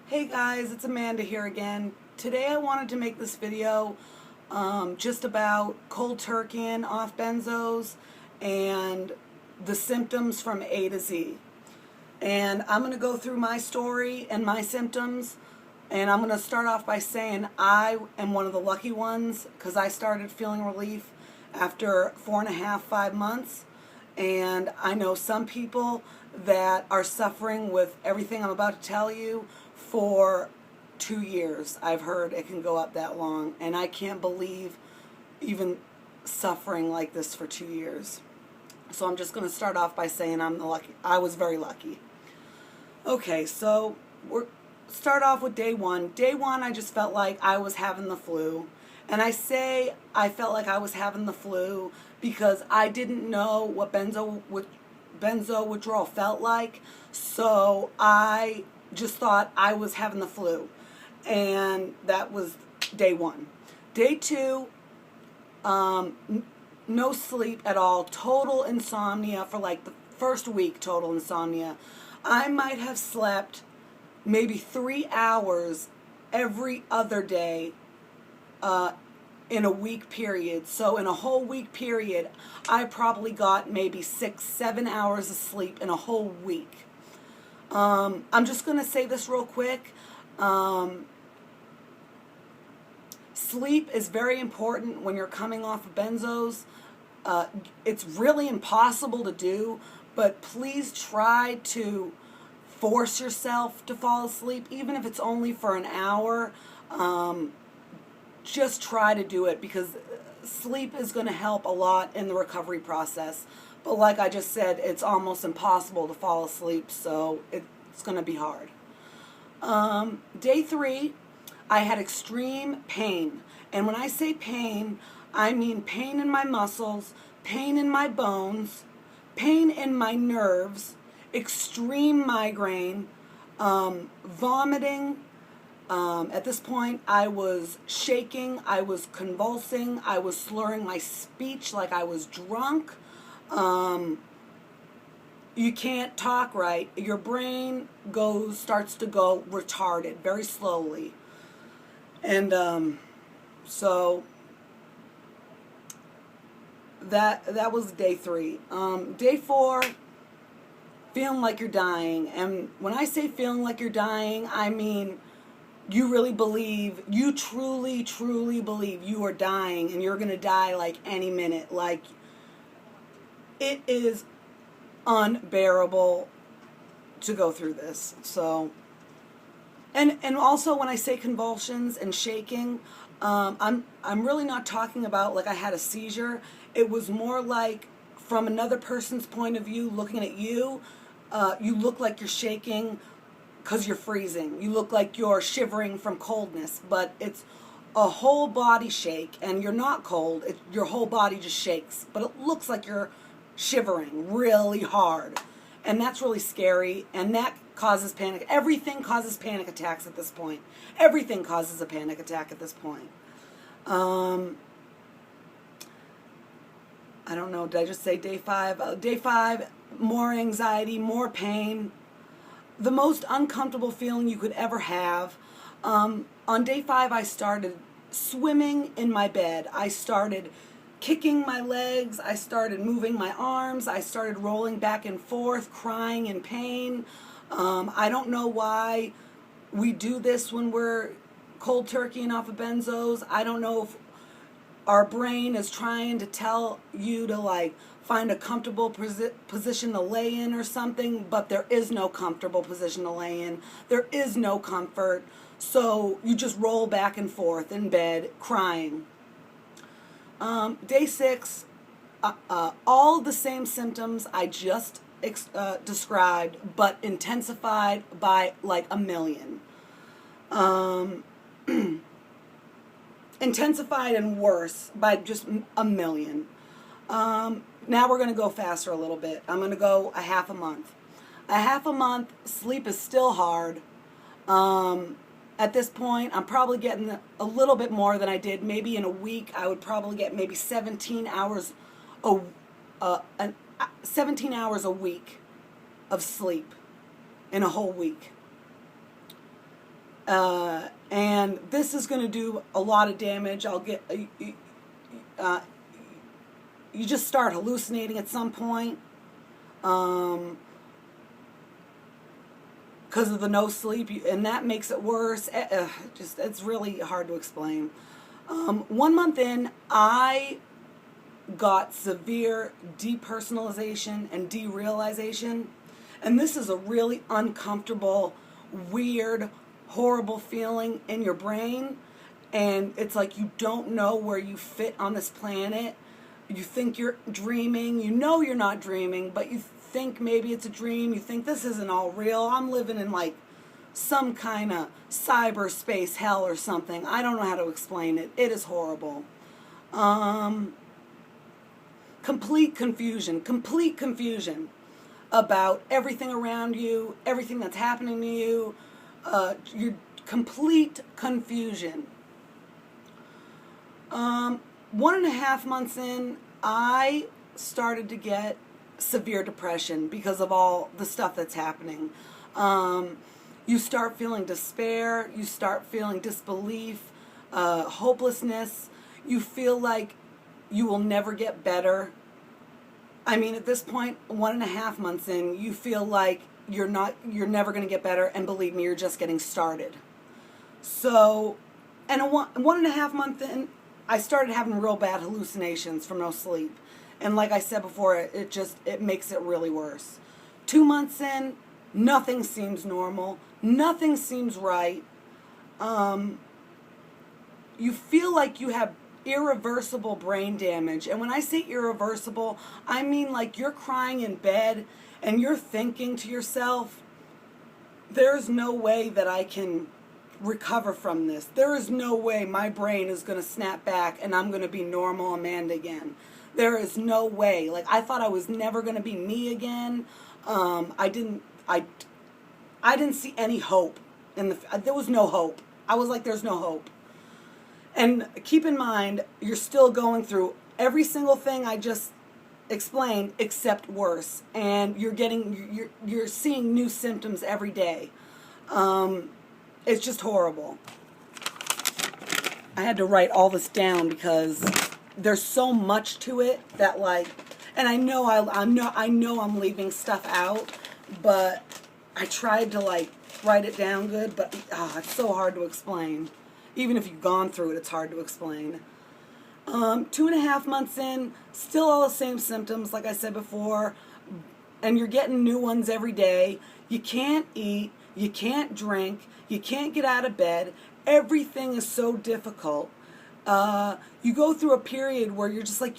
Hey guys, it's Amanda here again. Today I wanted to make this video just about cold turkeying off benzos and the symptoms from A to Z. And I'm going to go through my story and my symptoms, and I'm going to start off by saying I am one of the lucky ones because I started feeling relief after 4.5, 5 months. And I know some people that are suffering with everything I'm about to tell you for 2 years. I've heard it can go up that long, and I can't believe even suffering like this for 2 years. So I'm just going to start off by saying I was very lucky. Okay, so we'll start off with day one. Day one, I just felt like I was having the flu. And I say I felt like I was having the flu because I didn't know what benzo withdrawal felt like. So I just thought I was having the flu. And that was day one. Day two, no sleep at all. Total insomnia for like the first week, total insomnia. I might have slept maybe 3 hours every other day in a week period. So in a whole week period, I probably got maybe 6, 7 hours of sleep in a whole week. I'm just going to say this real quick. Sleep is very important when you're coming off of benzos. It's really impossible to do, but please try to force yourself to fall asleep, even if it's only for an hour. Just try to do it because sleep is going to help a lot in the recovery process. But like I just said, it's almost impossible to fall asleep, so it's going to be hard. Day three, I had extreme pain. And when I say pain, I mean pain in my muscles, pain in my bones, pain in my nerves, extreme migraine, vomiting. At this point, I was shaking, I was convulsing, I was slurring my speech like I was drunk. You can't talk right. Your brain starts to go retarded very slowly. And so that was day three. Day four, feeling like you're dying. And when I say feeling like you're dying, I mean you really believe, you truly, truly believe you are dying and you're going to die like any minute. Like, it is unbearable to go through this. So, and also when I say convulsions and shaking, I'm really not talking about like I had a seizure. It was more like from another person's point of view, looking at you, you look like you're shaking because you're freezing. You look like you're shivering from coldness, but it's a whole body shake, and you're not cold. Your whole body just shakes, but it looks like you're shivering really hard, and that's really scary, and that causes panic. Everything causes panic attacks at this point. Everything causes a panic attack at this point. I don't know, did I just say day five? Day five, more anxiety, more pain, the most uncomfortable feeling you could ever have. On day five, I started swimming in my bed. I started kicking my legs. I started moving my arms. I started rolling back and forth, crying in pain. I don't know why we do this when we're cold turkeying off of benzos. I don't know if our brain is trying to tell you to like find a comfortable position to lay in or something, but there is no comfortable position to lay in. There is no comfort. So you just roll back and forth in bed crying. Day six, all the same symptoms I just described, but intensified by like a million. Intensified and worse by just a million. Now we're going to go faster a little bit. I'm going to go a half a month. A half a month, sleep is still hard. At this point, I'm probably getting a little bit more than I did. Maybe in a week, I would probably get maybe 17 hours a 17 hours a week of sleep in a whole week. And this is going to do a lot of damage. You just start hallucinating at some point. Because of the no sleep, and that makes it worse. It's really hard to explain. 1 month in, I got severe depersonalization and derealization, and this is a really uncomfortable, weird, horrible feeling in your brain, and it's like you don't know where you fit on this planet. You think you're dreaming, you know you're not dreaming, but you think maybe it's a dream, you think this isn't all real, I'm living in like some kind of cyberspace hell or something. I don't know how to explain it. It is horrible. Complete confusion about everything around you, everything that's happening to you, your complete confusion. 1.5 months in, I started to get severe depression because of all the stuff that's happening. You start feeling despair, you start feeling disbelief, hopelessness. You feel like you will never get better. I mean, at this point, 1.5 months in, you feel like you're never going to get better, and believe me, you're just getting started. So, and 1.5 months in, I started having real bad hallucinations from no sleep. And like I said before, it makes it really worse. 2 months in, nothing seems normal. Nothing seems right. You feel like you have irreversible brain damage. And when I say irreversible, I mean like you're crying in bed and you're thinking to yourself, there's no way that I can recover from this. There is no way my brain is going to snap back and I'm going to be normal Amanda again. There is no way. Like, I thought I was never going to be me again. I didn't see any hope. There was no hope. I was like, there's no hope. And keep in mind, you're still going through every single thing I just explained, except worse. And you're seeing new symptoms every day. It's just horrible. I had to write all this down because there's so much to it that, like, and I know I'm leaving stuff out, but I tried to like write it down good, but it's so hard to explain. Even if you've gone through it, it's hard to explain. 2.5 months in, still all the same symptoms, like I said before, and you're getting new ones every day. You can't eat, you can't drink, you can't get out of bed. Everything is so difficult. You go through a period where you're just like,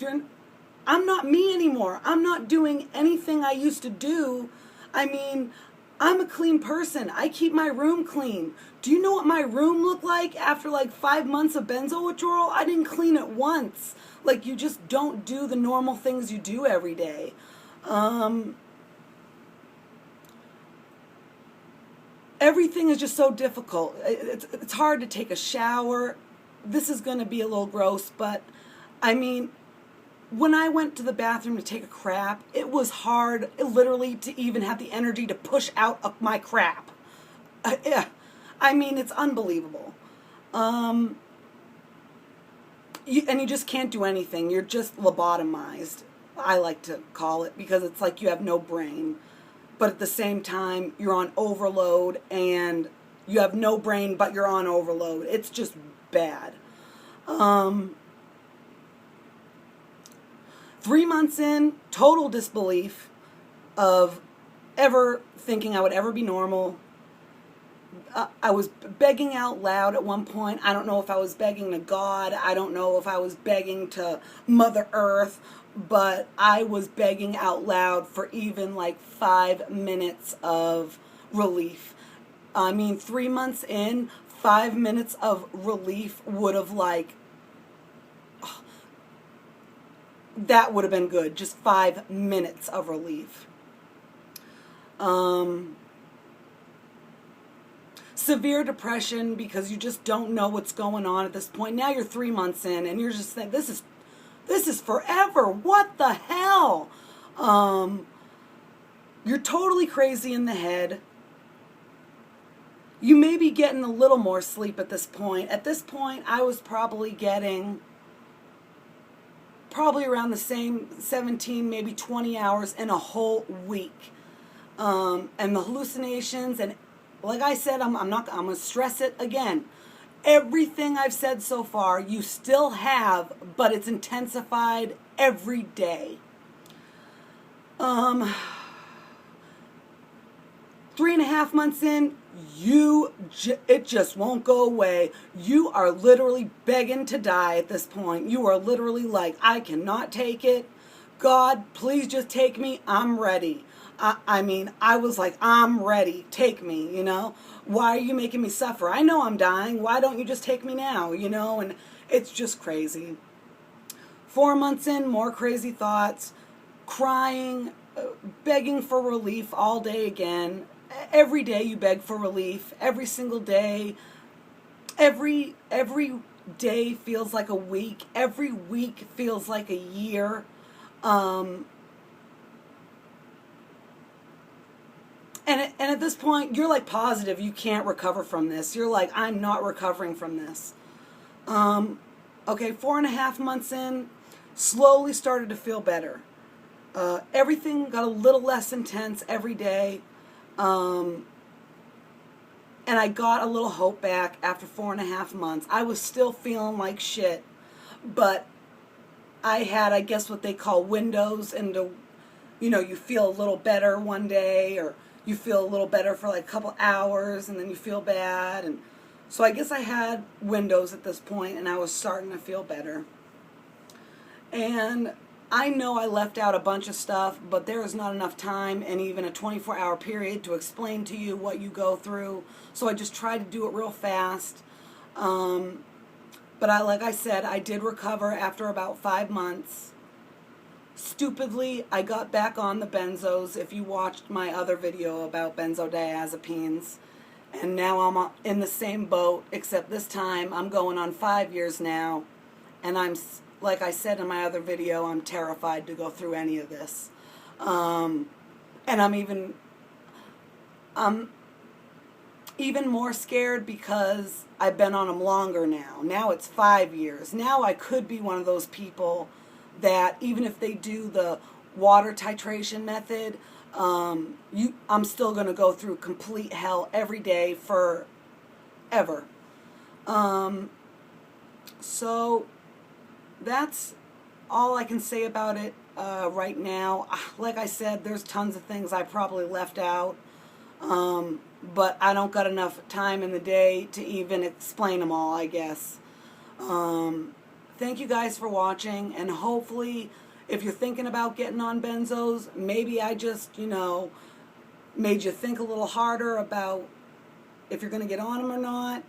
I'm not me anymore. I'm not doing anything I used to do. I mean, I'm a clean person. I keep my room clean. Do you know what my room looked like after like 5 months of benzo withdrawal? I didn't clean it once. Like, you just don't do the normal things you do every day. Everything is just so difficult. It's hard to take a shower. This is going to be a little gross, but I mean, when I went to the bathroom to take a crap, it was hard, literally, to even have the energy to push out my crap. I mean, it's unbelievable. And you just can't do anything. You're just lobotomized, I like to call it, because it's like you have no brain. But at the same time, you're on overload, and you have no brain, but you're on overload. It's just bad. 3 months in, total disbelief of ever thinking I would ever be normal. I was begging out loud at one point. I don't know if I was begging to God. I don't know if I was begging to Mother Earth. But I was begging out loud for even like 5 minutes of relief. I mean, 3 months in, 5 minutes of relief would have that would have been good. Just 5 minutes of relief. Severe depression because you just don't know what's going on at this point. Now you're 3 months in and you're just thinking, this is forever. What the hell? You're totally crazy in the head. you may be getting a little more sleep at this point. At this point, I was probably getting around the same 17, maybe 20 hours in a whole week. And the hallucinations, and like I said, I'm going to stress it again. Everything I've said so far, you still have, but it's intensified every day. 3.5 months in, it just won't go away. You are literally begging to die at this point. You are literally like, I cannot take it. God, please just take me. I'm ready. I mean, I was like, I'm ready. Take me, you know. Why are you making me suffer? I know I'm dying. Why don't you just take me now, you know? And it's just crazy. 4 months in, more crazy thoughts, crying, begging for relief all day again. Every day you beg for relief. Every single day. Every day feels like a week. Every week feels like a year. And at this point, you're like positive you can't recover from this. You're like, I'm not recovering from this. Okay, 4.5 months in, slowly started to feel better. Everything got a little less intense every day. And I got a little hope back after 4.5 months. I was still feeling like shit, but I had, I guess, what they call windows into, you know, you feel a little better one day, or you feel a little better for like a couple hours, and then you feel bad. And so I guess I had windows at this point, and I was starting to feel better. And I know I left out a bunch of stuff, but there is not enough time in even a 24-hour period to explain to you what you go through. So I just tried to do it real fast. But like I said, I did recover after about 5 months. Stupidly, I got back on the benzos, if you watched my other video about benzodiazepines. And now I'm in the same boat, except this time I'm going on 5 years now. And I'm, like I said in my other video, I'm terrified to go through any of this. And I'm even more scared because I've been on them longer now. Now it's 5 years. Now I could be one of those people that even if they do the water titration method, I'm still going to go through complete hell every day forever. So that's all I can say about it right now. Like I said, there's tons of things I probably left out, but I don't got enough time in the day to even explain them all, I guess. Thank you guys for watching, and hopefully if you're thinking about getting on benzos, maybe I just, you know, made you think a little harder about if you're going to get on them or not.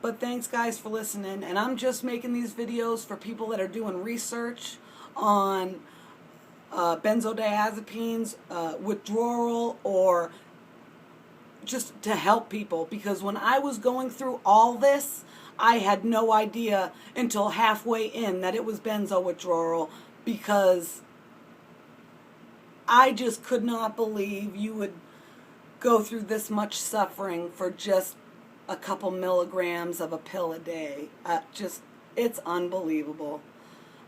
But thanks guys for listening, and I'm just making these videos for people that are doing research on benzodiazepines, withdrawal, or just to help people, because when I was going through all this, I had no idea until halfway in that it was benzo withdrawal, because I just could not believe you would go through this much suffering for just a couple milligrams of a pill a day. It's unbelievable.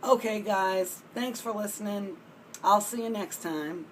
Okay guys, thanks for listening. I'll see you next time.